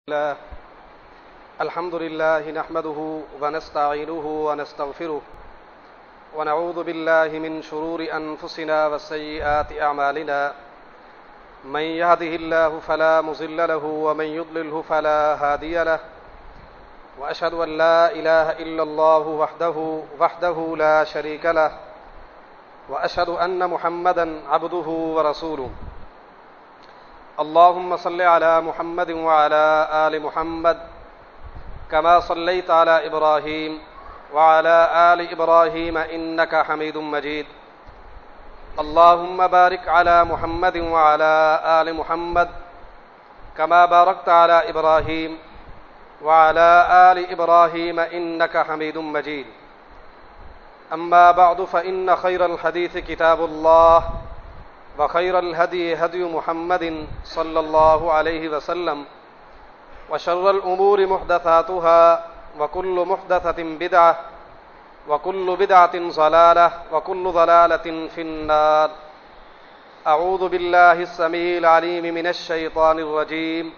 الله الحمد لله نحمده ونستعينه ونستغفره ونعوذ بالله من شرور أنفسنا وسيئات أعمالنا من يهده الله فلا مضل له ومن يضلله فلا هادي له وأشهد أن لا إله إلا الله وحده لا شريك له وأشهد أن محمدا عبده ورسوله اللهم صل على محمد وعلى آل محمد كما صليت على إبراهيم وعلى آل إبراهيم إنك حميد مجيد اللهم بارك على محمد وعلى آل محمد كما باركت على إبراهيم وعلى آل إبراهيم إنك حميد مجيد أما بعد فإن خير الحديث كتاب الله وخير الهدي هدي محمد صلى الله عليه وسلم وشر الأمور محدثاتها وكل محدثة بدعة وكل بدعة ضلالة وكل ضلالة في النار أعوذ بالله السميع العليم من الشيطان الرجيم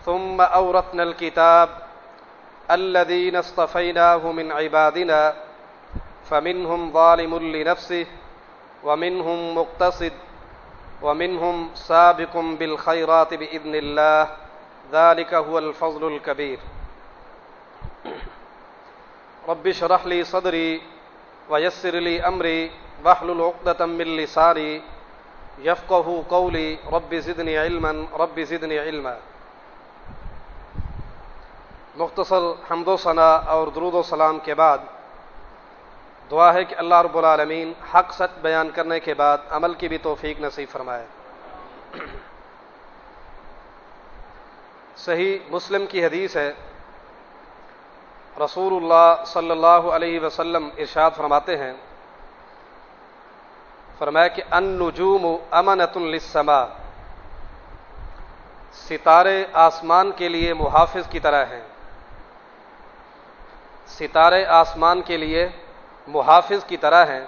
ثم أورثنا الكتاب الذين اصطفيناه من عبادنا فمنهم ظالم لنفسه ومنهم مقتصد ومنهم سابق بالخيرات بإذن الله ذلك هو الفضل الكبير رب اشرح لي صدري ويسر لي أمري واحلل عقدة من لساني يفقهوا قولي رب زدني علما رب زدني علما. مختصر حمد و ثنا اور درود و سلام کے بعد دعا ہے کہ اللہ رب العالمین حق سچ بیان کرنے کے بعد عمل کی بھی توفیق نصیب فرمائے. صحیح مسلم کی حدیث ہے، رسول اللہ صلی اللہ علیہ وسلم ارشاد فرماتے ہیں، فرمایا کہ النجوم امنۃ للسماء، ستارے آسمان کے لیے محافظ کی طرح ہیں. ستارے آسمان کے لیے محافظ کی طرح ہیں.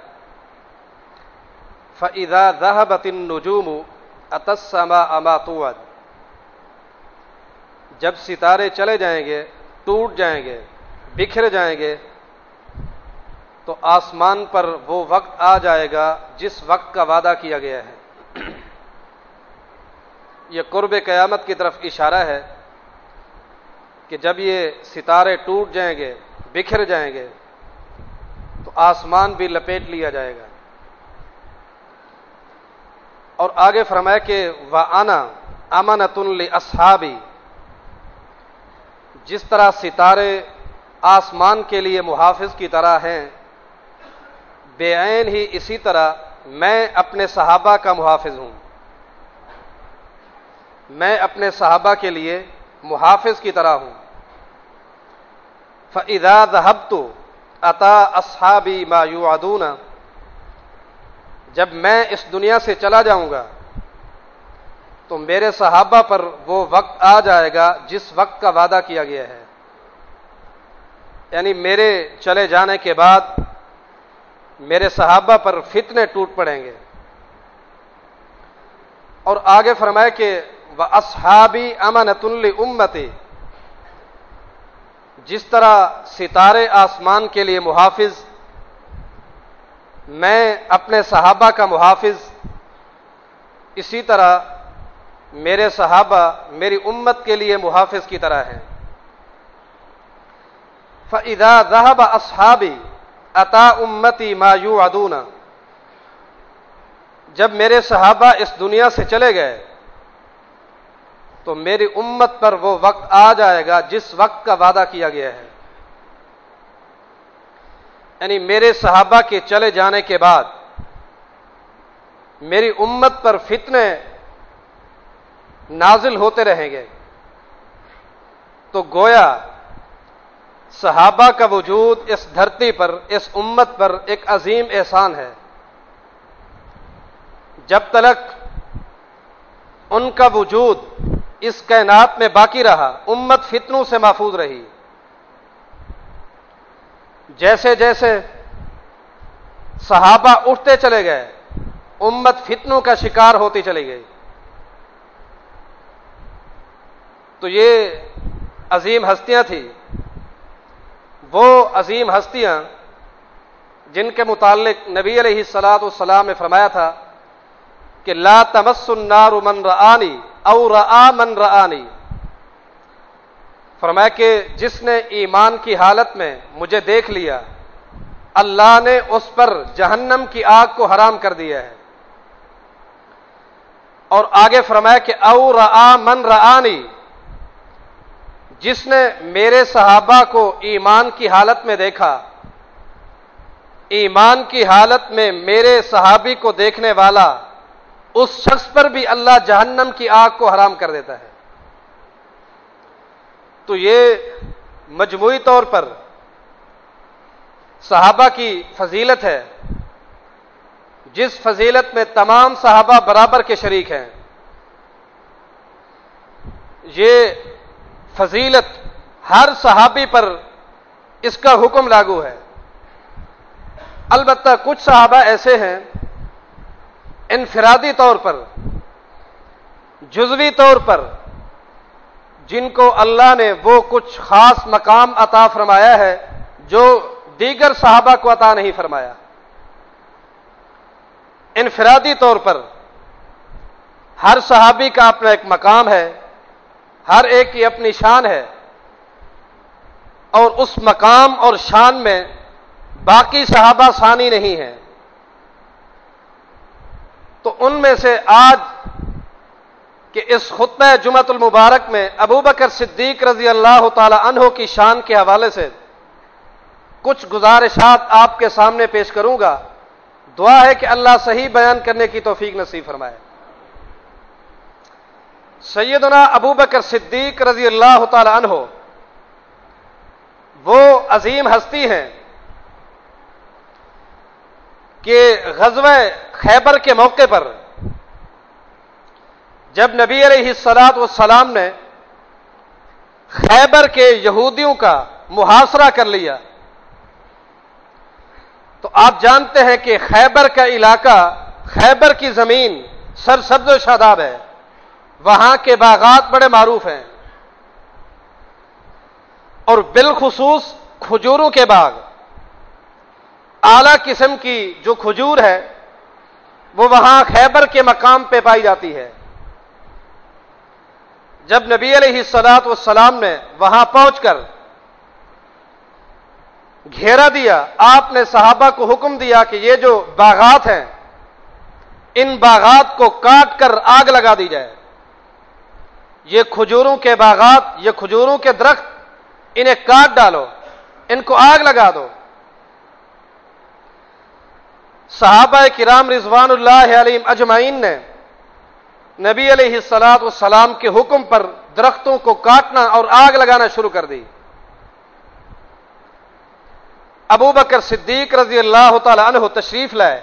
فَإِذَا ذَهَبَتِ النُّجُومُ أَتَى السَّمَاءَ مَا تُوعَدُ، جب ستارے چلے جائیں گے، ٹوٹ جائیں گے، بکھر جائیں گے، تو آسمان پر وہ وقت آ جائے گا جس وقت کا وعدہ کیا گیا ہے. یہ قرب قیامت کی طرف اشارہ ہے کہ جب یہ ستارے ٹوٹ جائیں گے، بکھر جائیں گے، تو آسمان بھی لپیٹ لیا جائے گا. اور آگے فرمایا کہ وَأَنَا أَمَنَةٌ لِأَصْحَابِي، جس طرح ستارے آسمان کے لیے محافظ کی طرح ہیں، بے عین ہی اسی طرح میں اپنے صحابہ کا محافظ ہوں. میں اپنے صحابہ کے لیے محافظ کی طرح ہوں. فَإِذَا ذَهَبْتُ أَتَى أَصْحَابِي مَا يُوعَدُونَ، جب میں اس دنیا سے چلا جاؤں گا تو میرے صحابہ پر وہ وقت آ جائے گا جس وقت کا وعدہ کیا گیا ہے. یعنی میرے چلے جانے کے بعد میرے صحابہ پر فتنے ٹوٹ پڑیں گے. اور آگے فرمایا کہ وَأَصْحَابِي أَمَنَةٌ لِأُمَّتِي، جس طرح ستارے آسمان کے لیے محافظ، میں اپنے صحابہ کا محافظ، اسی طرح میرے صحابہ میری امت کے لیے محافظ کی طرح ہیں. فَإِذَا ذَهَبَ أَصْحَابِي أَتَى أُمَّتِي مَا يُوعَدُونَ، جب میرے صحابہ اس دنیا سے چلے گئے تو میری امت پر وہ وقت آ جائے گا جس وقت کا وعدہ کیا گیا ہے. یعنی میرے صحابہ کے چلے جانے کے بعد میری امت پر فتنے نازل ہوتے رہیں گے. تو گویا صحابہ کا وجود اس دھرتی پر، اس امت پر ایک عظیم احسان ہے. جب تک ان کا وجود اس کائنات میں باقی رہا، امت فتنوں سے محفوظ رہی. جیسے جیسے صحابہ اٹھتے چلے گئے، امت فتنوں کا شکار ہوتی چلی گئی. تو یہ عظیم ہستیاں تھیں، وہ عظیم ہستیاں جن کے متعلق نبی علیہ الصلوۃ والسلام نے فرمایا تھا کہ لا تمس النار من رآنی او رآ من رآنی، فرمایا کہ جس نے ایمان کی حالت میں مجھے دیکھ لیا اللہ نے اس پر جہنم کی آگ کو حرام کر دیا ہے۔ اور آگے فرمایا کہ او رآ من رآنی، جس نے میرے صحابہ کو ایمان کی حالت میں دیکھا، ایمان کی حالت میں میرے صحابی کو دیکھنے والا اس شخص پر بھی اللہ جہنم کی آگ کو حرام کر دیتا ہے۔ تو یہ مجموعی طور پر صحابہ کی فضیلت ہے، جس فضیلت میں تمام صحابہ برابر کے شریک ہیں۔ یہ فضیلت ہر صحابی پر اس کا حکم لاگو ہے۔ البتہ کچھ صحابہ ایسے ہیں انفرادی طور پر، جزوی طور پر، جن کو اللہ نے وہ کچھ خاص مقام عطا فرمایا ہے جو دیگر صحابہ کو عطا نہیں فرمایا۔ انفرادی طور پر ہر صحابی کا اپنا ایک مقام ہے، ہر ایک کی اپنی شان ہے، اور اس مقام اور شان میں باقی صحابہ ثانی نہیں ہیں۔ تو ان میں سے آج کہ اس خطبہ جمعۃ المبارک میں ابو بکر صدیق رضی اللہ تعالی عنہ کی شان کے حوالے سے کچھ گزارشات آپ کے سامنے پیش کروں گا۔ دعا ہے کہ اللہ صحیح بیان کرنے کی توفیق نصیب فرمائے۔ سیدنا ابو بکر صدیق رضی اللہ تعالی عنہ وہ عظیم ہستی ہیں کہ غزوہ خیبر کے موقع پر جب نبی علیہ الصلوۃ والسلام نے خیبر کے یہودیوں کا محاصرہ کر لیا، تو آپ جانتے ہیں کہ خیبر کا علاقہ، خیبر کی زمین سرسبز و شاداب ہے، وہاں کے باغات بڑے معروف ہیں، اور بالخصوص کھجوروں کے باغ، اعلیٰ قسم کی جو کھجور ہے وہ وہاں خیبر کے مقام پہ پائی جاتی ہے۔ جب نبی علیہ الصلوۃ والسلام نے وہاں پہنچ کر گھیرا دیا، آپ نے صحابہ کو حکم دیا کہ یہ جو باغات ہیں ان باغات کو کاٹ کر آگ لگا دی جائے۔ یہ کھجوروں کے باغات، یہ کھجوروں کے درخت، انہیں کاٹ ڈالو، ان کو آگ لگا دو۔ صحابہ کرام رضوان اللہ علیہم اجمعین نے نبی علیہ الصلوۃ والسلام کے حکم پر درختوں کو کاٹنا اور آگ لگانا شروع کر دی۔ ابو بکر صدیق رضی اللہ تعالی عنہ تشریف لائے،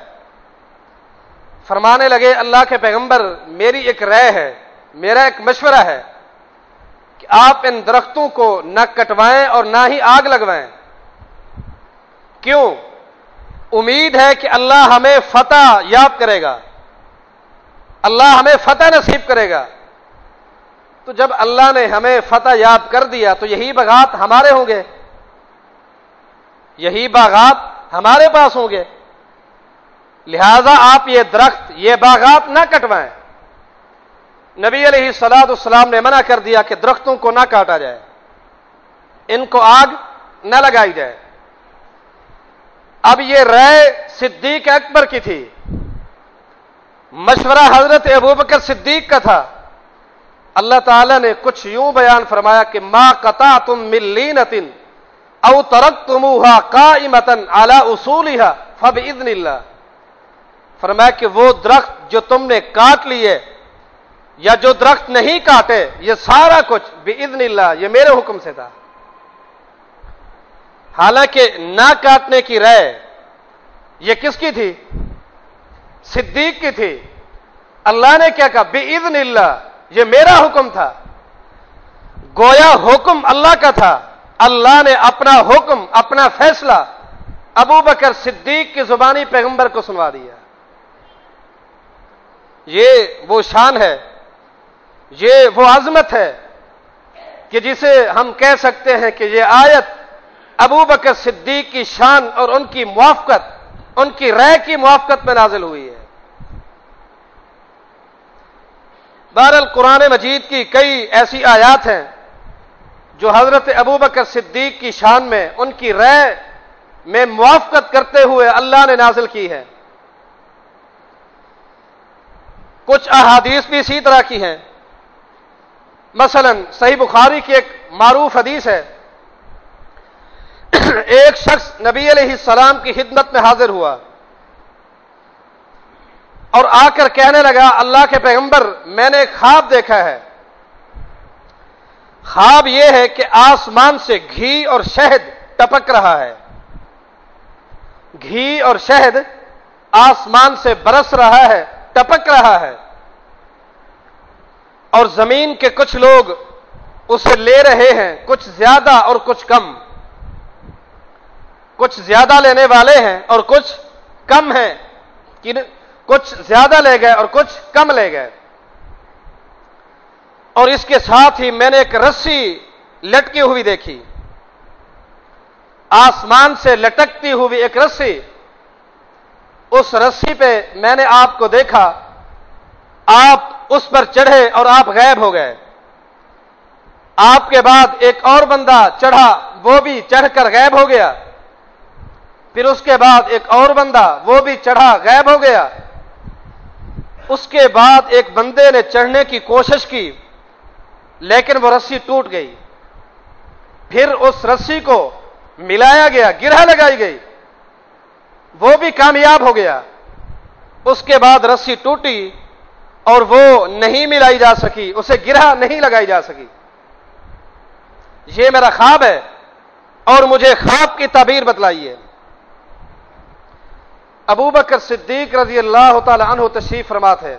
فرمانے لگے اللہ کے پیغمبر، میری ایک رائے ہے، میرا ایک مشورہ ہے کہ آپ ان درختوں کو نہ کٹوائیں اور نہ ہی آگ لگوائیں۔ کیوں؟ امید ہے کہ اللہ ہمیں فتح یاب کرے گا، اللہ ہمیں فتح نصیب کرے گا۔ تو جب اللہ نے ہمیں فتح یاب کر دیا تو یہی باغات ہمارے ہوں گے، یہی باغات ہمارے پاس ہوں گے، لہذا آپ یہ درخت، یہ باغات نہ کٹوائیں۔ نبی علیہ الصلوۃ والسلام نے منع کر دیا کہ درختوں کو نہ کاٹا جائے، ان کو آگ نہ لگائی جائے۔ اب یہ رائے صدیق اکبر کی تھی، مشورہ حضرت ابوبکر صدیق کا تھا۔ اللہ تعالیٰ نے کچھ یوں بیان فرمایا کہ ما قطعتم من لینۃ او ترکتموها قائمۃ علی اصولها فباذن اللہ، فرمایا کہ وہ درخت جو تم نے کاٹ لیے یا جو درخت نہیں کاٹے، یہ سارا کچھ باذن اللہ، یہ میرے حکم سے تھا۔ حالانکہ نہ کاٹنے کی رائے یہ کس کی تھی؟ صدیق کی تھی۔ اللہ نے کیا کہا؟ باذن اللہ، یہ میرا حکم تھا۔ گویا حکم اللہ کا تھا، اللہ نے اپنا حکم، اپنا فیصلہ ابو بکر صدیق کی زبانی پیغمبر کو سنوا دیا۔ یہ وہ شان ہے، یہ وہ عظمت ہے کہ جسے ہم کہہ سکتے ہیں کہ یہ آیت ابو بکر صدیق کی شان اور ان کی موافقت، ان کی رائے کی موافقت میں نازل ہوئی ہے۔ بہرحال قرآن مجید کی کئی ایسی آیات ہیں جو حضرت ابو بکر صدیق کی شان میں، ان کی رائے میں موافقت کرتے ہوئے اللہ نے نازل کی ہے۔ کچھ احادیث بھی اسی طرح کی ہیں۔ مثلا صحیح بخاری کی ایک معروف حدیث ہے، ایک شخص نبی علیہ السلام کی خدمت میں حاضر ہوا اور آ کر کہنے لگا، اللہ کے پیغمبر، میں نے ایک خواب دیکھا ہے۔ خواب یہ ہے کہ آسمان سے گھی اور شہد ٹپک رہا ہے، گھی اور شہد آسمان سے برس رہا ہے، ٹپک رہا ہے، اور زمین کے کچھ لوگ اسے لے رہے ہیں، کچھ زیادہ اور کچھ کم، کچھ زیادہ لینے والے ہیں اور کچھ کم ہیں، کچھ زیادہ لے گئے اور کچھ کم لے گئے۔ اور اس کے ساتھ ہی میں نے ایک رسی لٹکی ہوئی دیکھی، آسمان سے لٹکتی ہوئی ایک رسی۔ اس رسی پہ میں نے آپ کو دیکھا، آپ اس پر چڑھے اور آپ غائب ہو گئے۔ آپ کے بعد ایک اور بندہ چڑھا، وہ بھی چڑھ کر غائب ہو گیا۔ پھر اس کے بعد ایک اور بندہ، وہ بھی چڑھا، غائب ہو گیا۔ اس کے بعد ایک بندے نے چڑھنے کی کوشش کی لیکن وہ رسی ٹوٹ گئی۔ پھر اس رسی کو ملایا گیا، گرہ لگائی گئی، وہ بھی کامیاب ہو گیا۔ اس کے بعد رسی ٹوٹی اور وہ نہیں ملائی جا سکی، اسے گرہ نہیں لگائی جا سکی۔ یہ میرا خواب ہے اور مجھے خواب کی تعبیر بتلائی ہے۔ ابو بکر صدیق رضی اللہ تعالی عنہ تشریف فرما تھے،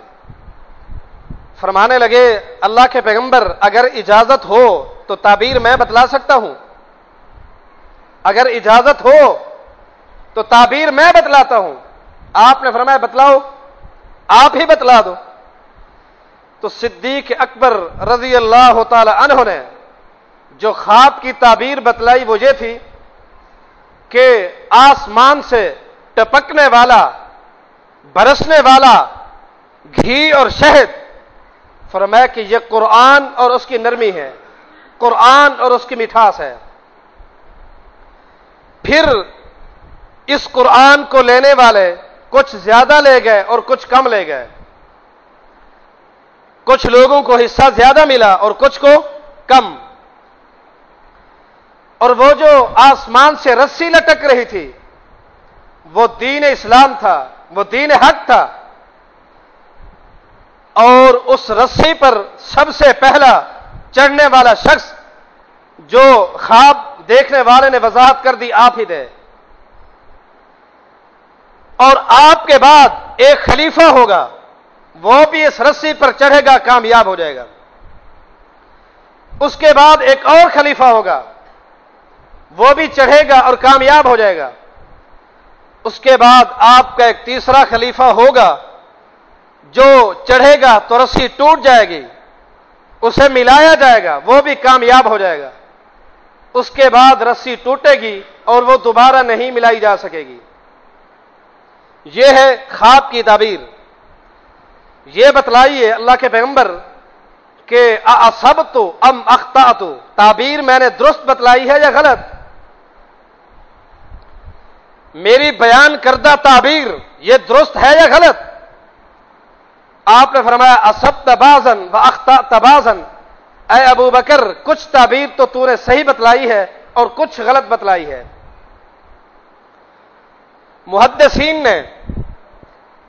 فرمانے لگے، اللہ کے پیغمبر، اگر اجازت ہو تو تعبیر میں بتلا سکتا ہوں، اگر اجازت ہو تو تعبیر میں بتلاتا ہوں۔ آپ نے فرمایا، بتلاؤ، آپ ہی بتلا دو۔ تو صدیق اکبر رضی اللہ تعالی عنہ نے جو خواب کی تعبیر بتلائی وہ یہ تھی کہ آسمان سے ٹپکنے والا، برسنے والا گھی اور شہد، فرمایا کہ یہ قرآن اور اس کی نرمی ہے، قرآن اور اس کی مٹھاس ہے۔ پھر اس قرآن کو لینے والے کچھ زیادہ لے گئے اور کچھ کم لے گئے، کچھ لوگوں کو حصہ زیادہ ملا اور کچھ کو کم۔ اور وہ جو آسمان سے رسی لٹک رہی تھی وہ دین اسلام تھا، وہ دین حق تھا، اور اس رسی پر سب سے پہلا چڑھنے والا شخص جو خواب دیکھنے والے نے وضاحت کر دی، آپ ہی تھے۔ اور آپ کے بعد ایک خلیفہ ہوگا، وہ بھی اس رسی پر چڑھے گا، کامیاب ہو جائے گا۔ اس کے بعد ایک اور خلیفہ ہوگا، وہ بھی چڑھے گا اور کامیاب ہو جائے گا۔ اس کے بعد آپ کا ایک تیسرا خلیفہ ہوگا جو چڑھے گا تو رسی ٹوٹ جائے گی، اسے ملایا جائے گا، وہ بھی کامیاب ہو جائے گا۔ اس کے بعد رسی ٹوٹے گی اور وہ دوبارہ نہیں ملائی جا سکے گی۔ یہ ہے خواب کی تعبیر۔ یہ بتلائیے اللہ کے پیغمبر کہ اصبت ام اخطأت، تعبیر میں نے درست بتلائی ہے یا غلط؟ میری بیان کردہ تعبیر یہ درست ہے یا غلط؟ آپ نے فرمایا، اصبت بعضا واخطأت بعضا، اے ابو بکر، کچھ تعبیر تو نے صحیح بتلائی ہے اور کچھ غلط بتلائی ہے۔ محدثین نے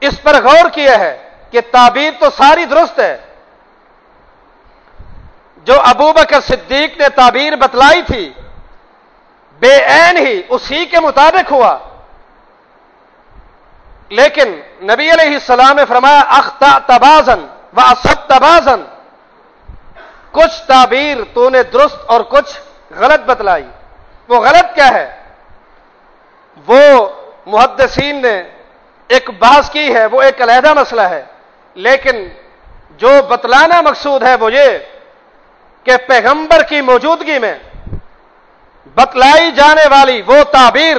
اس پر غور کیا ہے کہ تعبیر تو ساری درست ہے، جو ابو بکر صدیق نے تعبیر بتلائی تھی بے عین ہی اسی کے مطابق ہوا، لیکن نبی علیہ السلام نے فرمایا، اخطأت بعضا واصبت بعضا، کچھ تعبیر تو نے درست اور کچھ غلط بتلائی۔ وہ غلط کیا ہے؟ وہ محدثین نے ایک بحث کی ہے، وہ ایک علیحدہ مسئلہ ہے، لیکن جو بتلانا مقصود ہے وہ یہ کہ پیغمبر کی موجودگی میں بتلائی جانے والی وہ تعبیر،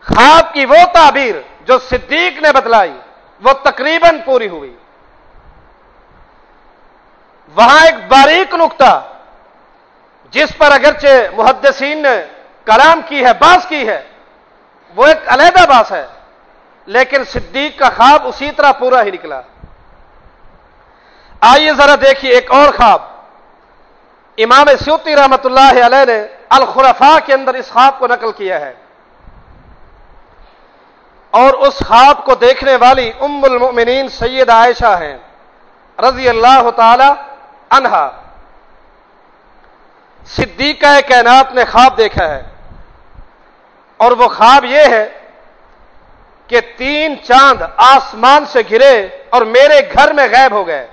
خواب کی وہ تعبیر جو صدیق نے بتلائی، وہ تقریباً پوری ہوئی۔ وہاں ایک باریک نقطہ جس پر اگرچہ محدثین نے کلام کی ہے، بحث کی ہے، وہ ایک علیحدہ بحث ہے، لیکن صدیق کا خواب اسی طرح پورا ہی نکلا۔ آئیے ذرا دیکھیے ایک اور خواب امام سیوطی رحمۃ اللہ علیہ نے الخلفاء کے اندر اس خواب کو نقل کیا ہے، اور اس خواب کو دیکھنے والی ام المؤمنین سیدہ عائشہ ہیں رضی اللہ تعالی عنہا۔ صدیقہ کائنات نے خواب دیکھا ہے، اور وہ خواب یہ ہے کہ 3 چاند آسمان سے گرے اور میرے گھر میں غائب ہو گئے۔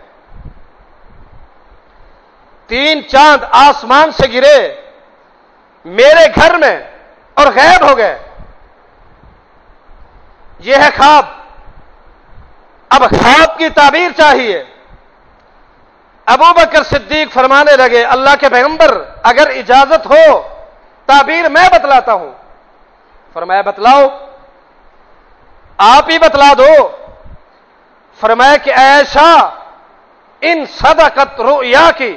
3 چاند آسمان سے گرے میرے گھر میں اور غائب ہو گئے۔ یہ ہے خواب۔ اب خواب کی تعبیر چاہیے۔ ابو بکر صدیق فرمانے لگے اللہ کے پیغمبر اگر اجازت ہو تعبیر میں بتلاتا ہوں۔ فرمایا بتلاؤ، آپ ہی بتلا دو۔ فرمایا کہ عائشہ ان صدقت رؤیا کی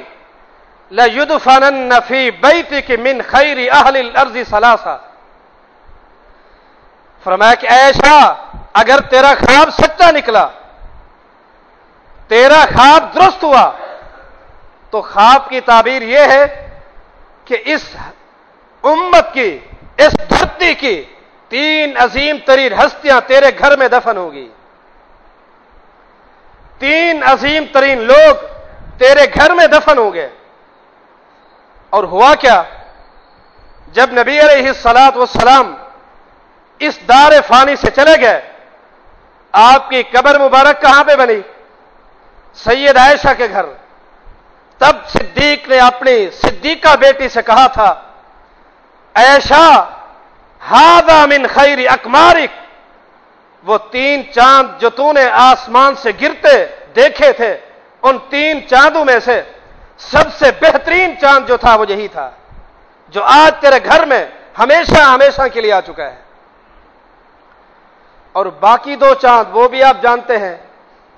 لَيُدْفَنَنَّ فِي بَيْتِكِ مِنْ خَيْرِ أَهْلِ الْأَرْضِ ثَلَاثَةً۔ فرمایا کہ عائشہ اگر تیرا خواب سچا نکلا، تیرا خواب درست ہوا، تو خواب کی تعبیر یہ ہے کہ اس امت کی، اس دھرتی کی 3 عظیم ترین ہستیاں تیرے گھر میں دفن ہوگی۔ 3 عظیم ترین لوگ تیرے گھر میں دفن ہوں گے۔ اور ہوا کیا؟ جب نبی علیہ الصلاۃ والسلام اس دار فانی سے چلے گئے، آپ کی قبر مبارک کہاں پہ بنی؟ سید عائشہ کے گھر۔ تب صدیق نے اپنی صدیقہ بیٹی سے کہا تھا عائشہ ھذا من خیر اقمارک، وہ 3 چاند جو تو نے آسمان سے گرتے دیکھے تھے، ان 3 چاندوں میں سے سب سے بہترین چاند جو تھا وہ یہی تھا جو آج تیرے گھر میں ہمیشہ ہمیشہ کے لیے آ چکا ہے۔ اور باقی 2 چاند وہ بھی آپ جانتے ہیں،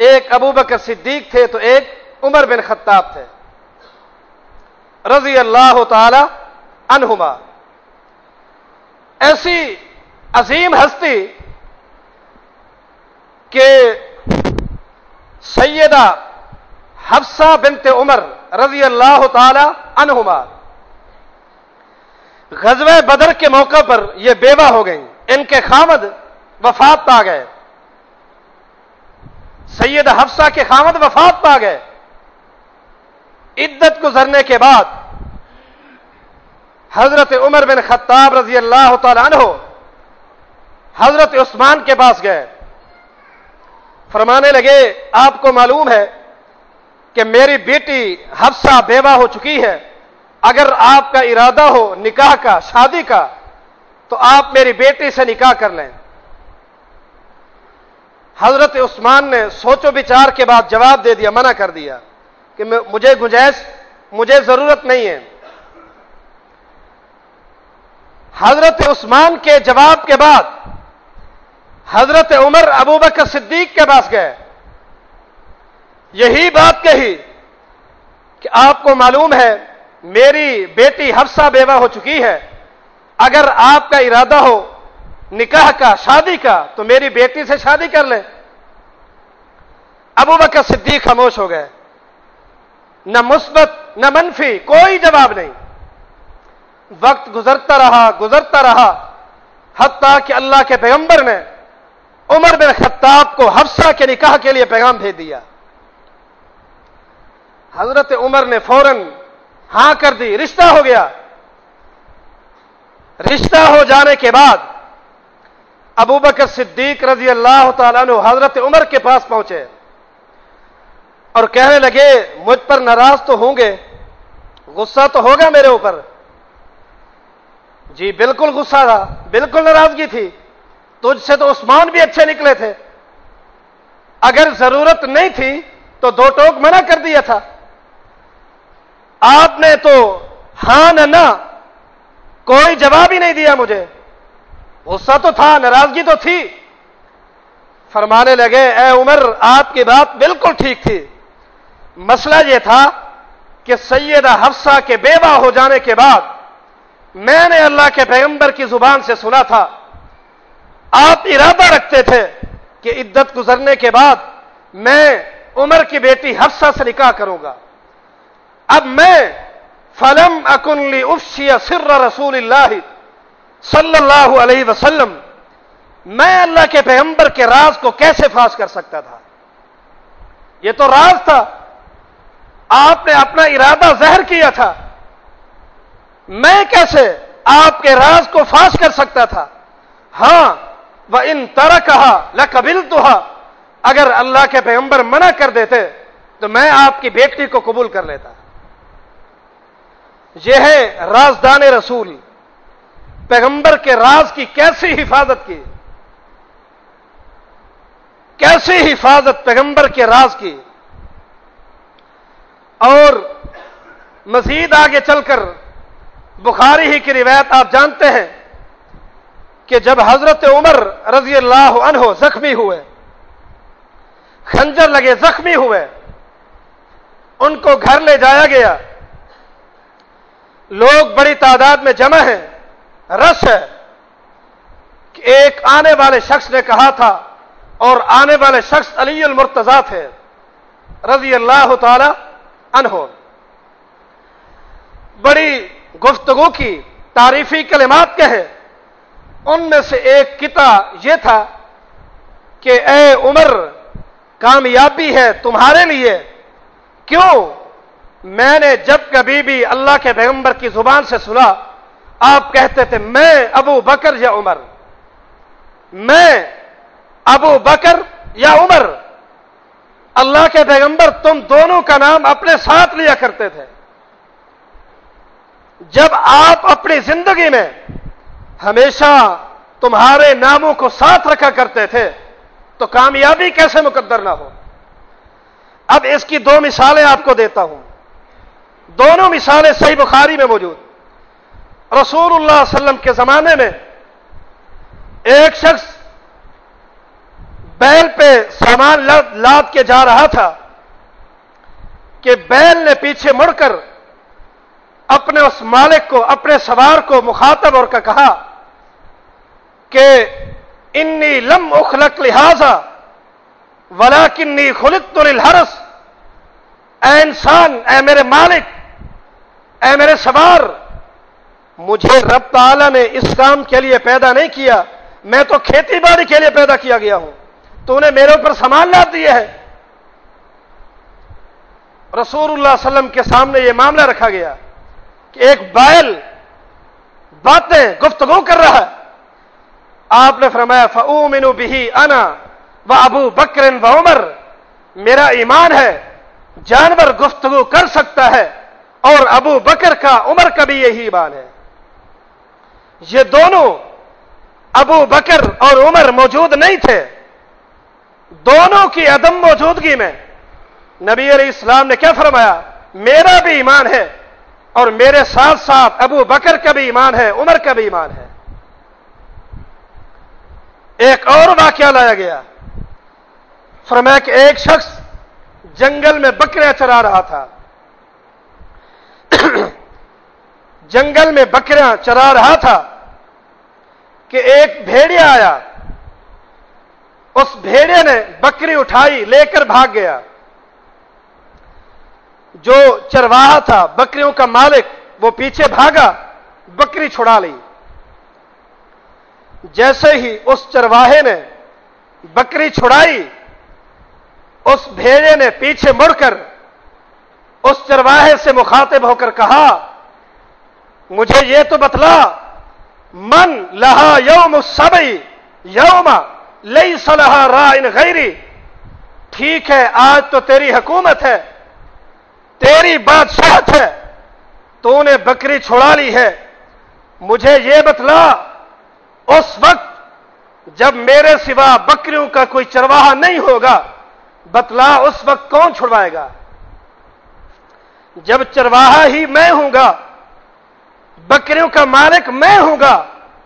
ایک ابو بکر صدیق تھے تو ایک عمر بن خطاب تھے رضی اللہ تعالی عنہما۔ ایسی عظیم ہستی کہ سیدہ حفصہ بنت عمر رضی اللہ تعالی عنہما غزوہ بدر کے موقع پر یہ بیوہ ہو گئیں، ان کے خامد وفات پا گئے۔ سیدہ حفصہ کے خامد وفات پا گئے۔ عدت گزرنے کے بعد حضرت عمر بن خطاب رضی اللہ تعالی عنہ حضرت عثمان کے پاس گئے، فرمانے لگے آپ کو معلوم ہے کہ میری بیٹی حفصہ بیوہ ہو چکی ہے، اگر آپ کا ارادہ ہو نکاح کا، شادی کا، تو آپ میری بیٹی سے نکاح کر لیں۔ حضرت عثمان نے سوچ و بچار کے بعد جواب دے دیا، منع کر دیا کہ مجھے گنجائش، مجھے ضرورت نہیں ہے۔ حضرت عثمان کے جواب کے بعد حضرت عمر ابو بکر صدیق کے پاس گئے، یہی بات کہی کہ آپ کو معلوم ہے میری بیٹی حفصہ بیوہ ہو چکی ہے، اگر آپ کا ارادہ ہو نکاح کا، شادی کا، تو میری بیٹی سے شادی کر لیں۔ ابو بکر صدیق خاموش ہو گئے، نہ مثبت نہ منفی، کوئی جواب نہیں۔ وقت گزرتا رہا حتیٰ کہ اللہ کے پیغمبر نے عمر بن خطاب کو حفصہ کے نکاح کے لیے پیغام بھیج دیا۔ حضرت عمر نے فوراً ہاں کر دی، رشتہ ہو گیا۔ رشتہ ہو جانے کے بعد ابو بکر صدیق رضی اللہ تعالیٰ عنہ حضرت عمر کے پاس پہنچے اور کہنے لگے مجھ پر ناراض تو ہوں گے، غصہ تو ہوگا میرے اوپر؟ جی بالکل غصہ تھا، بالکل ناراضگی تھی، تجھ سے تو عثمان بھی اچھے نکلے تھے، اگر ضرورت نہیں تھی تو 2 ٹوک منع کر دیا تھا۔ آپ نے تو ہاں نہ کوئی جواب ہی نہیں دیا مجھے. غصہ تو تھا, ناراضگی تو تھی. فرمانے لگے اے عمر آپ کی بات بالکل ٹھیک تھی. مسئلہ یہ تھا کہ سیدہ حفصہ کے بیوہ ہو جانے کے بعد میں نے اللہ کے پیغمبر کی زبان سے سنا تھا آپ ارادہ رکھتے تھے کہ عدت گزرنے کے بعد میں عمر کی بیٹی حفصہ سے نکاح کروں گا. اب میں فلم اکن لافشی سر رسول اللہ صلی اللہ علیہ وسلم, میں اللہ کے پیغمبر کے راز کو کیسے فاش کر سکتا تھا؟ یہ تو راز تھا, آپ نے اپنا ارادہ ظاہر کیا تھا, میں کیسے آپ کے راز کو فاش کر سکتا تھا؟ ہاں وَإِن تَرَكَهَا لَقَبِلْتُهَا, اگر اللہ کے پیغمبر منع کر دیتے تو میں آپ کی بیٹی کو قبول کر لیتا. یہ ہے رازدان رسول, پیغمبر کے راز کی کیسی حفاظت کی, کیسی حفاظت پیغمبر کے راز کی. اور مزید آگے چل کر بخاری ہی کی روایت آپ جانتے ہیں کہ جب حضرت عمر رضی اللہ عنہ زخمی ہوئے, خنجر لگے زخمی ہوئے, ان کو گھر لے جایا گیا. لوگ بڑی تعداد میں جمع ہیں, رش ہے کہ ایک آنے والے شخص نے کہا تھا, اور آنے والے شخص علی المرتضیٰ تھے رضی اللہ تعالی عنہ. بڑی گفتگو کی, تعریفی کلمات کہے. ان میں سے ایک قطع یہ تھا کہ اے عمر کامیابی ہے تمہارے لیے. کیوں؟ میں نے جب کبھی بھی اللہ کے پیغمبر کی زبان سے سنا آپ کہتے تھے میں ابو بکر یا عمر, میں ابو بکر یا عمر. اللہ کے پیغمبر تم دونوں کا نام اپنے ساتھ لیا کرتے تھے. جب آپ اپنی زندگی میں ہمیشہ تمہارے ناموں کو ساتھ رکھا کرتے تھے تو کامیابی کیسے مقدر نہ ہو. اب اس کی دو مثالیں آپ کو دیتا ہوں, دونوں مثالیں صحیح بخاری میں موجود. رسول اللہ صلی اللہ علیہ وسلم کے زمانے میں ایک شخص بیل پہ سامان لاد کے جا رہا تھا کہ بیل نے پیچھے مڑ کر اپنے اس مالک کو, اپنے سوار کو مخاطب اور کہا کہ انی لم اخلق لہذا ولکنی خلقت للحرث. اے انسان, اے میرے مالک, اے میرے سوار, مجھے رب تعالی نے اس کام کے لیے پیدا نہیں کیا, میں تو کھیتی باڑی کے لیے پیدا کیا گیا ہوں, تو نے میرے اوپر سامان لاد دیے ہے. رسول اللہ صلی اللہ علیہ وسلم کے سامنے یہ معاملہ رکھا گیا کہ ایک بائل باتیں گفتگو کر رہا ہے. آپ نے فرمایا فَأُؤْمِنُ بِهِ أَنَا وَأَبُو بَكْرٍ وَعُمَرٍ, میرا ایمان ہے جانور گفتگو کر سکتا ہے اور ابو بکر کا, عمر کا بھی یہی ایمان ہے. یہ دونوں ابو بکر اور عمر موجود نہیں تھے. دونوں کی عدم موجودگی میں نبی علیہ السلام نے کیا فرمایا؟ میرا بھی ایمان ہے اور میرے ساتھ ساتھ ابو بکر کا بھی ایمان ہے, عمر کا بھی ایمان ہے. ایک اور واقعہ لایا گیا, فرمایا کہ ایک شخص جنگل میں بکریاں چرا رہا تھا. جنگل میں بکریاں چرا رہا تھا کہ ایک بھیڑیا آیا. اس بھیڑے نے بکری اٹھائی, لے کر بھاگ گیا. جو چرواہا تھا, بکریوں کا مالک, وہ پیچھے بھاگا, بکری چھڑا لی. جیسے ہی اس چرواہے نے بکری چھڑائی, اس بھیڑے نے پیچھے مڑ کر اس چرواہے سے مخاطب ہو کر کہا مجھے یہ تو بتلا, من لہا یوم السبع یوم لیس لہا راعٍ غیری. ٹھیک ہے آج تو تیری حکومت ہے, تیری بادشاہت ہے, تو نے بکری چھڑا لی ہے, مجھے یہ بتلا اس وقت جب میرے سوا بکریوں کا کوئی چرواہا نہیں ہوگا, بتلا اس وقت کون چھڑوائے گا؟ جب چرواہا ہی میں ہوں گا، بکریوں کا مالک میں ہوں گا،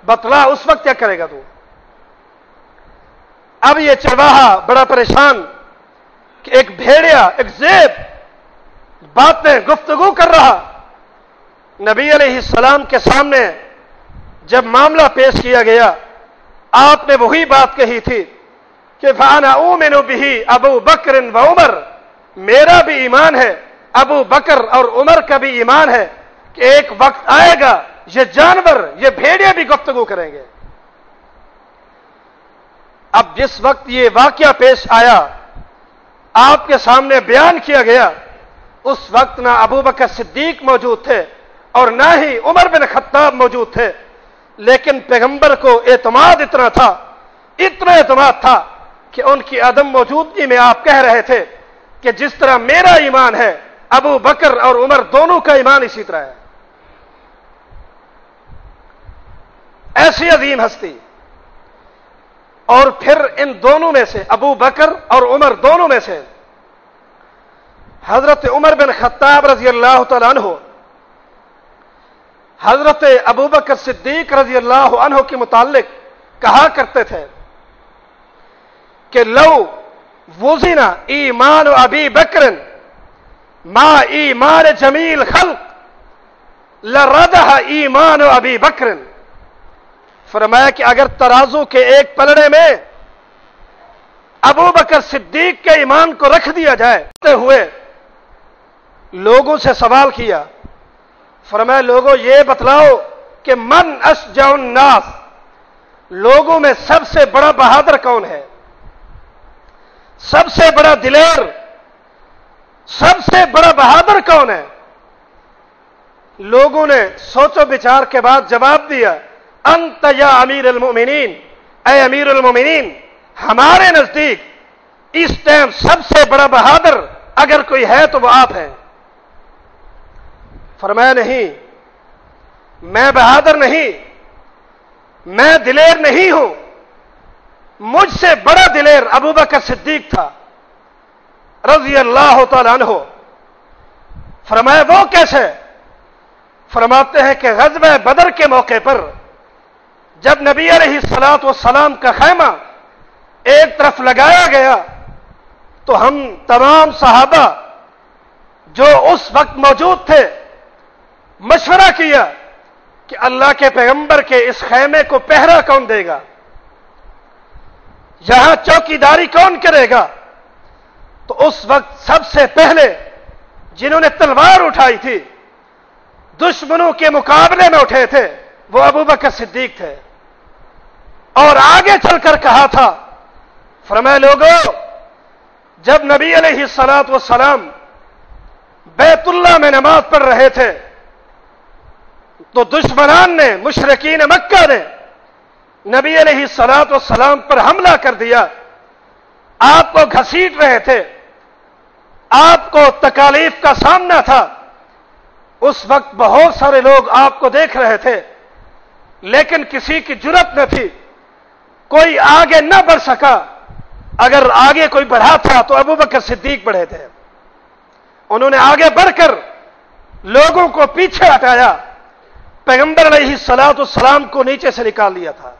بتلا اس وقت کیا کرے گا تو؟ اب یہ چرواہا بڑا پریشان کہ ایک بھیڑیا، ایک زیب باتیں گفتگو کر رہا۔ نبی علیہ السلام کے سامنے جب معاملہ پیش کیا گیا، آپ نے وہی بات کہی تھی کہ فَأَنَا أُؤْمِنُ بِهِ ابو بکر و عمر، میرا بھی ایمان ہے، ابو بکر اور عمر کا بھی ایمان ہے کہ ایک وقت آئے گا یہ جانور، یہ بھیڑیے بھی گفتگو کریں گے۔ اب جس وقت یہ واقعہ پیش آیا، آپ کے سامنے بیان کیا گیا، اس وقت نہ ابو بکر صدیق موجود تھے اور نہ ہی عمر بن خطاب موجود تھے، لیکن پیغمبر کو اعتماد اتنا تھا، اتنا اعتماد تھا کہ ان کی عدم موجودگی میں آپ کہہ رہے تھے کہ جس طرح میرا ایمان ہے، ابو بکر اور عمر دونوں کا ایمان اسی طرح ہے۔ ایسی عظیم ہستی، اور پھر ان دونوں میں سے، ابو بکر اور عمر دونوں میں سے حضرت عمر بن خطاب رضی اللہ تعالیٰ عنہ حضرت ابو بکر صدیق رضی اللہ عنہ کے متعلق کہا کرتے تھے کہ لو وزن ایمان ابی بکر ما ایمان جمیل خلق لردہ ایمان ابی بکر، فرمایا کہ اگر ترازو کے ایک پلڑے میں ابو بکر صدیق کے ایمان کو رکھ دیا جائے ہوئے لوگوں سے سوال کیا، فرمایا لوگوں یہ بتلاؤ کہ من اشجع الناس، لوگوں میں سب سے بڑا بہادر کون ہے، سب سے بڑا دلیر، سب سے بڑا بہادر کون ہے؟ لوگوں نے سوچ و بچار کے بعد جواب دیا، انت یا امیر المؤمنین، اے امیر المؤمنین، ہمارے نزدیک اس ٹائم سب سے بڑا بہادر اگر کوئی ہے تو وہ آپ ہیں۔ فرمایا نہیں، میں بہادر نہیں، میں دلیر نہیں ہوں، مجھ سے بڑا دلیر ابو بکر صدیق تھا رضی اللہ تعالیٰ عنہ۔ فرمایا وہ کیسے؟ فرماتے ہیں کہ غزوہ بدر کے موقع پر جب نبی علیہ الصلوۃ والسلام کا خیمہ ایک طرف لگایا گیا تو ہم تمام صحابہ جو اس وقت موجود تھے مشورہ کیا کہ اللہ کے پیغمبر کے اس خیمے کو پہرا کون دے گا، یہاں چوکیداری کون کرے گا؟ تو اس وقت سب سے پہلے جنہوں نے تلوار اٹھائی تھی، دشمنوں کے مقابلے میں اٹھے تھے، وہ ابو بکر صدیق تھے، اور آگے چل کر کہا تھا، فرمایا لوگوں جب نبی علیہ الصلوۃ والسلام بیت اللہ میں نماز پڑھ رہے تھے تو دشمنان نے، مشرکین مکہ نے نبی علیہ الصلوۃ والسلام پر حملہ کر دیا، آپ کو گھسیٹ رہے تھے، آپ کو تکالیف کا سامنا تھا، اس وقت بہت سارے لوگ آپ کو دیکھ رہے تھے، لیکن کسی کی جرأت نہ تھی، کوئی آگے نہ بڑھ سکا، اگر آگے کوئی بڑھا تھا تو ابو بکر صدیق بڑھے تھے، انہوں نے آگے بڑھ کر لوگوں کو پیچھے ہٹایا، پیغمبر علیہ الصلوۃ والسلام کو نیچے سے نکال لیا تھا۔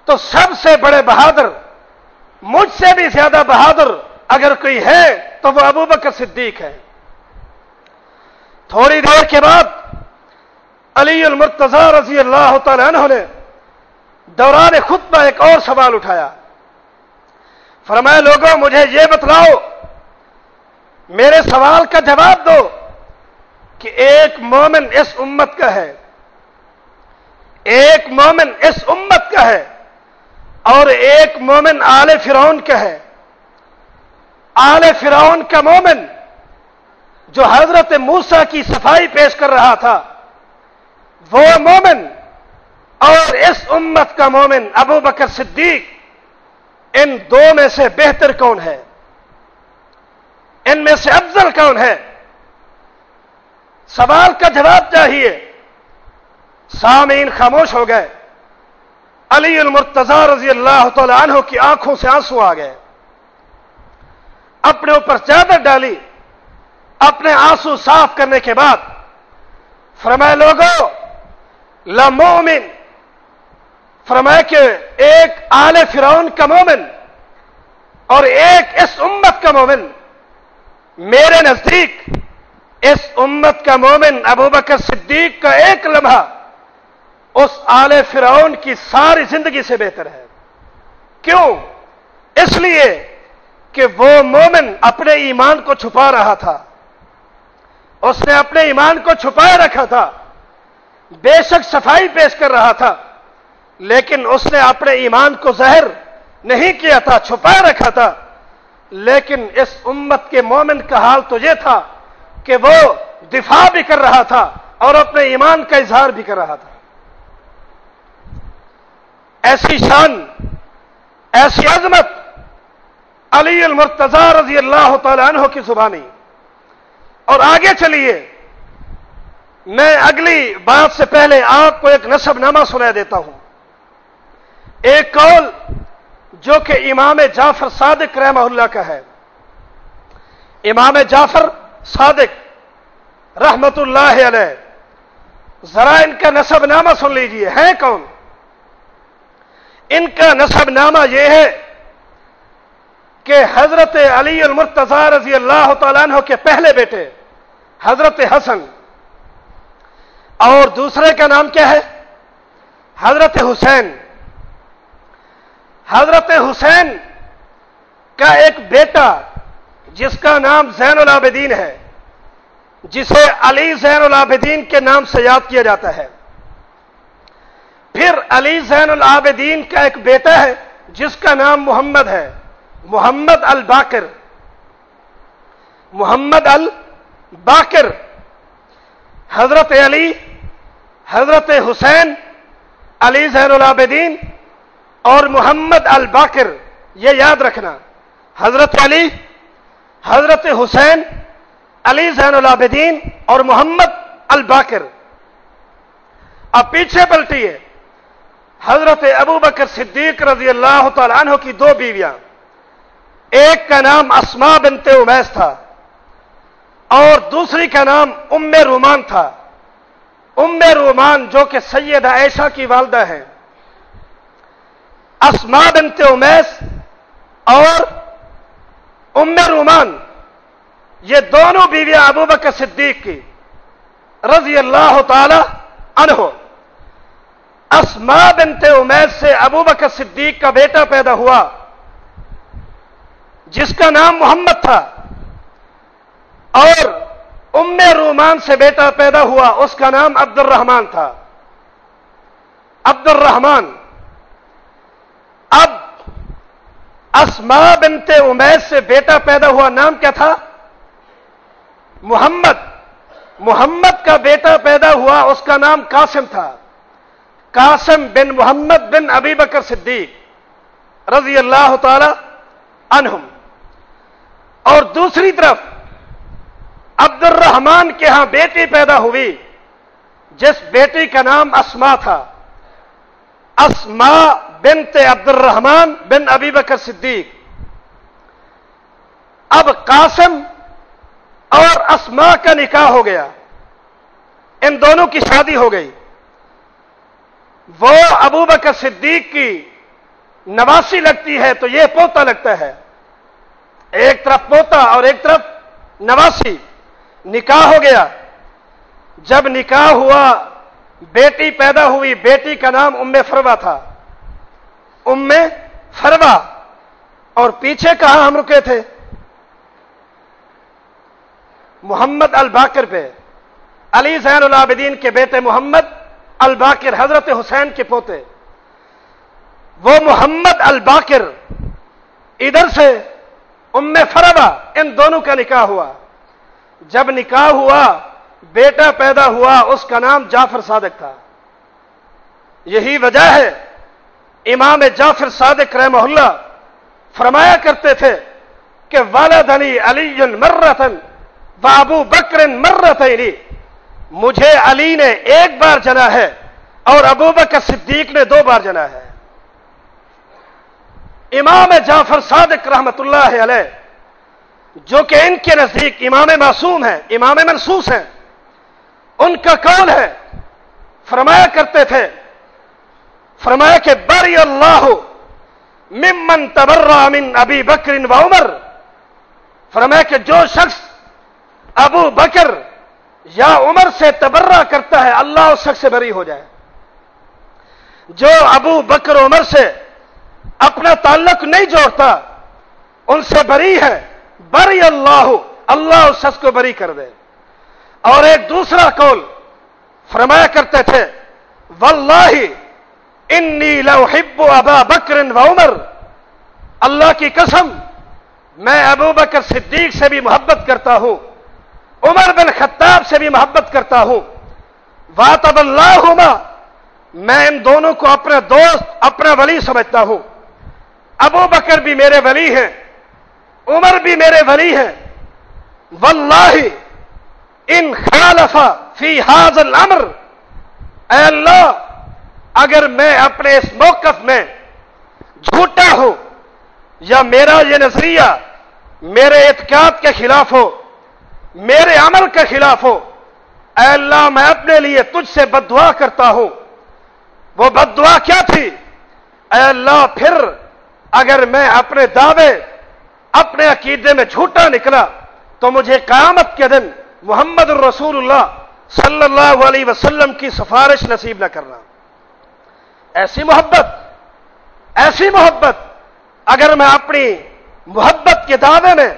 تو سب سے بڑے بہادر، مجھ سے بھی زیادہ بہادر اگر کوئی ہے تو وہ ابو بکر صدیق ہے۔ تھوڑی دیر کے بعد علی المرتضی رضی اللہ تعالی عنہ نے دوران خطبہ ایک اور سوال اٹھایا، فرمایا لوگوں مجھے یہ بتلاؤ، میرے سوال کا جواب دو کہ ایک مومن اس امت کا ہے، ایک مومن اس امت کا ہے اور ایک مومن آل فرعون کا ہے۔ آل فرعون کا مومن جو حضرت موسیٰ کی صفائی پیش کر رہا تھا وہ مومن، اور اس امت کا مومن ابو بکر صدیق، ان دو میں سے بہتر کون ہے؟ ان میں سے افضل کون ہے؟ سوال کا جواب چاہیے۔ سامعین خاموش ہو گئے، علی المرتضی رضی اللہ تعالی عنہ کی آنکھوں سے آنسو آ گئے، اپنے اوپر چادر ڈالی، اپنے آنسو صاف کرنے کے بعد فرمایا لوگوں لمومن، فرمایا کہ ایک آل فرعون کا مومن اور ایک اس امت کا مومن، میرے نزدیک اس امت کا مومن ابو بکر صدیق کا ایک لمحہ اس آل فرعون کی ساری زندگی سے بہتر ہے۔ کیوں؟ اس لیے کہ وہ مومن اپنے ایمان کو چھپا رہا تھا، اس نے اپنے ایمان کو چھپائے رکھا تھا، بے شک صفائی پیش کر رہا تھا، لیکن اس نے اپنے ایمان کو ظاہر نہیں کیا تھا، چھپائے رکھا تھا۔ لیکن اس امت کے مومن کا حال تو یہ تھا کہ وہ دفاع بھی کر رہا تھا اور اپنے ایمان کا اظہار بھی کر رہا تھا۔ ایسی شان، ایسی عظمت علی المرتضی رضی اللہ تعالی عنہ کی زبانی۔ اور آگے چلیے، میں اگلی بات سے پہلے آپ کو ایک نسب نامہ سنا دیتا ہوں۔ ایک قول جو کہ امام جعفر صادق رحمہ اللہ کا ہے۔ امام جعفر صادق رحمت اللہ علیہ، ذرا ان کا نسب نامہ سن لیجئے، ہیں کون؟ ان کا نسب نامہ یہ ہے کہ حضرت علی المرتضی رضی اللہ تعالیٰ عنہ کے پہلے بیٹے حضرت حسن، اور دوسرے کا نام کیا ہے؟ حضرت حسین۔ حضرت حسین کا ایک بیٹا جس کا نام زین العابدین ہے، جسے علی زین العابدین کے نام سے یاد کیا جاتا ہے۔ پھر علی زین العابدین کا ایک بیٹا ہے جس کا نام محمد ہے، محمد الباقر۔ محمد الباقر، حضرت علی، حضرت حسین، علی زین العابدین اور محمد الباقر، یہ یاد رکھنا، حضرت علی، حضرت حسین، علی زین العابدین اور محمد الباقر۔ اب پیچھے پلٹیے، حضرت ابو بکر صدیق رضی اللہ تعالی عنہ کی دو بیویاں، ایک کا نام اسماء بنت امیس تھا اور دوسری کا نام ام رومان تھا۔ ام رومان جو کہ سیدہ عائشہ کی والدہ ہیں، اسماء بنت امیس اور ام رومان، یہ دونوں بیویاں ابو بکر صدیق کی رضی اللہ تعالی عنہ۔ اسماء بنت امیس سے ابو بکر صدیق کا بیٹا پیدا ہوا جس کا نام محمد تھا، اور ام رومان سے بیٹا پیدا ہوا اس کا نام عبد الرحمن تھا۔ عبد الرحمن۔ اب اسماء بنت امیس سے بیٹا پیدا ہوا، نام کیا تھا؟ محمد۔ محمد کا بیٹا پیدا ہوا اس کا نام قاسم تھا، قاسم بن محمد بن ابی بکر صدیق رضی اللہ تعالی عنہم۔ اور دوسری طرف عبد الرحمن کے ہاں بیٹی پیدا ہوئی جس بیٹی کا نام اسماء تھا، اسماء بنت عبد الرحمن بن ابی بکر صدیق۔ اب قاسم اور اسماء کا نکاح ہو گیا، ان دونوں کی شادی ہو گئی۔ وہ ابو بکر صدیق کی نواسی لگتی ہے تو یہ پوتا لگتا ہے، ایک طرف پوتا اور ایک طرف نواسی۔ نکاح ہو گیا، جب نکاح ہوا بیٹی پیدا ہوئی، بیٹی کا نام ام فروا تھا، ام فروا۔ اور پیچھے کہاں ہم رکے تھے؟ محمد الباقر پہ، علی زین العابدین کے بیٹے محمد الباقر، حضرت حسین کے پوتے، وہ محمد الباقر، ادھر سے ام فروا، ان دونوں کا نکاح ہوا۔ جب نکاح ہوا بیٹا پیدا ہوا اس کا نام جعفر صادق تھا۔ یہی وجہ ہے امام جعفر صادق رحمہ اللہ فرمایا کرتے تھے کہ ولدنی علی مرتن وابو بکر مرتین، مجھے علی نے ایک بار جنا ہے اور ابو بکر صدیق نے 2 بار جنا ہے۔ امام جعفر صادق رحمت اللہ علیہ جو کہ ان کے نزدیک امام معصوم ہیں، امام منصوص ہیں، ان کا قول ہے، فرمایا کرتے تھے، فرمایا کہ بری اللہ ممن تبرأ من ابی بکر و عمر، فرمایا کہ جو شخص ابو بکر یا عمر سے تبرہ کرتا ہے اللہ اس شخص سے بری ہو جائے۔ جو ابو بکر عمر سے اپنا تعلق نہیں جوڑتا ان سے بری ہے، بری اللہ، اللہ اس شخص کو بری کر دے۔ اور ایک دوسرا قول فرمایا کرتے تھے، واللہ انی لاحب ابا بکر و عمر، اللہ کی قسم میں ابو بکر صدیق سے بھی محبت کرتا ہوں، عمر بن خطاب سے بھی محبت کرتا ہوں، واتب اللہما، میں ان دونوں کو اپنا دوست، اپنا ولی سمجھتا ہوں۔ ابو بکر بھی میرے ولی ہیں، عمر بھی میرے ولی ہیں، واللہ ان خالف فی ھذا الامر، اے اللہ اگر میں اپنے اس موقف میں جھوٹا ہوں یا میرا یہ نظریہ میرے اعتقاد کے خلاف ہو، میرے عمل کے خلاف ہو، اے اللہ میں اپنے لیے تجھ سے بد دعا کرتا ہوں۔ وہ بد دعا کیا تھی؟ اے اللہ پھر اگر میں اپنے دعوے، اپنے عقیدے میں جھوٹا نکلا تو مجھے قیامت کے دن محمد الرسول اللہ صلی اللہ علیہ وسلم کی سفارش نصیب نہ کرنا۔ ایسی محبت اگر میں اپنی محبت کے دعوے میں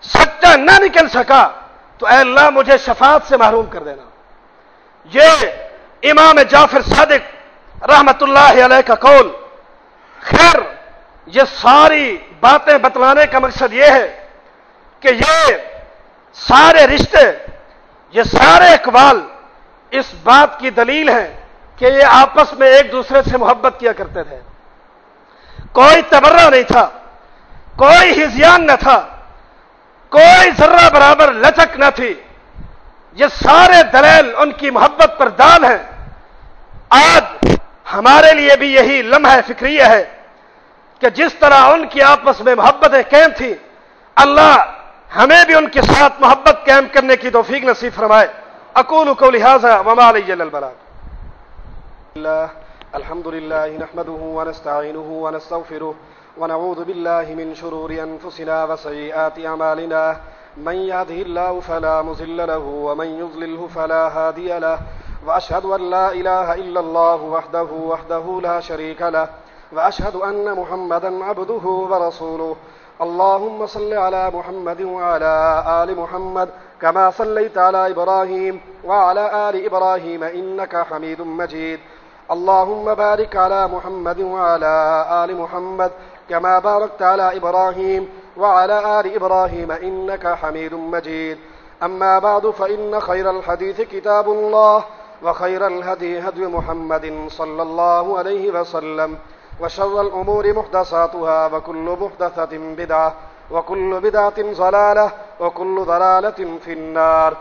سچا نہ نکل سکا تو اے اللہ مجھے شفاعت سے محروم کر دینا۔ یہ امام جعفر صادق رحمت اللہ علیہ کا قول۔ خیر، یہ ساری باتیں بتلانے کا مقصد یہ ہے کہ یہ سارے رشتے، یہ سارے اقوال اس بات کی دلیل ہیں کہ یہ آپس میں ایک دوسرے سے محبت کیا کرتے تھے، کوئی تبرہ نہیں تھا، کوئی ہذیان نہ تھا، کوئی ذرہ برابر لچک نہ تھی۔ یہ سارے دلائل ان کی محبت پر دال ہیں۔ آج ہمارے لیے بھی یہی لمحہ فکریہ ہے کہ جس طرح ان کی آپس میں محبتیں قائم تھی، اللہ ہمیں بھی ان کے ساتھ محبت قائم کرنے کی توفیق نصیب فرمائے۔ اقول قولی ھذا وما علی الا البلاغ۔ الحمد للہ نحمده ونستعینه ونستغفره ونعوذ بالله من شرور انفسنا وسيئات اعمالنا، من يهده الله فلا مضل له ومن يضلله فلا هادي له، واشهد ان لا اله الا الله وحده لا شريك له، واشهد ان محمدا عبده ورسوله۔ اللهم صل على محمد وعلى آل محمد كما صليت على إبراهيم وعلى آل إبراهيم إنك حميد مجيد۔ اللهم بارك على محمد وعلى آل محمد كما باركت على إبراهيم وعلى آل إبراهيم إنك حميد مجيد۔ أما بعد، فإن خير الحديث كتاب الله، وخير الهدي هدي محمد صلى الله عليه وسلم، وشر الأمور محدثاتها، وكل محدثة بدعة، وكل بدعة ضلالة، وكل ضلالة في النار۔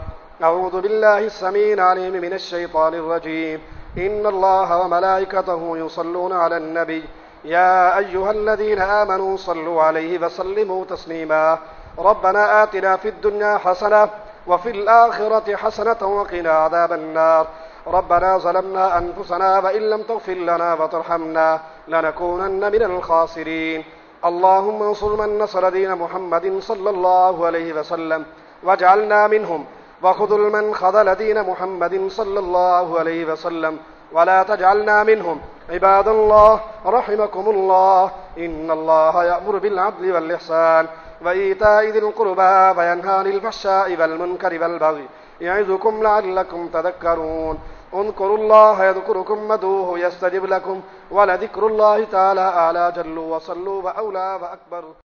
أعوذ بالله السميع العليم من الشيطان الرجيم۔ إن الله وملائكته يصلون على النبي، يا أيها الذين آمنوا صلوا عليه وسلموا تسليما۔ ربنا آتنا في الدنيا حسنة وفي الآخرة حسنة وقنا عذاب النار۔ ربنا ظلمنا أنفسنا وإن لم تغفر لنا وترحمنا لنكونن من الخاسرين۔ اللهم انصر من نصر دين محمد صلى الله عليه وسلم واجعلنا منهم، وخذل من خذل دين محمد صلى الله عليه وسلم ولا تجعلنا منهم۔ عباد الله رحمكم الله، إن الله يأمر بالعدل والإحسان وإيتاء ذي القربى وينهى عن الفحشاء والمنكر والبغي، يعظكم لعلكم تذكرون۔ اذكروا الله يذكركم وادعوه يستجب لكم، ولذكر الله تعالى أعلى جل وصلوا وأولى وأكبر۔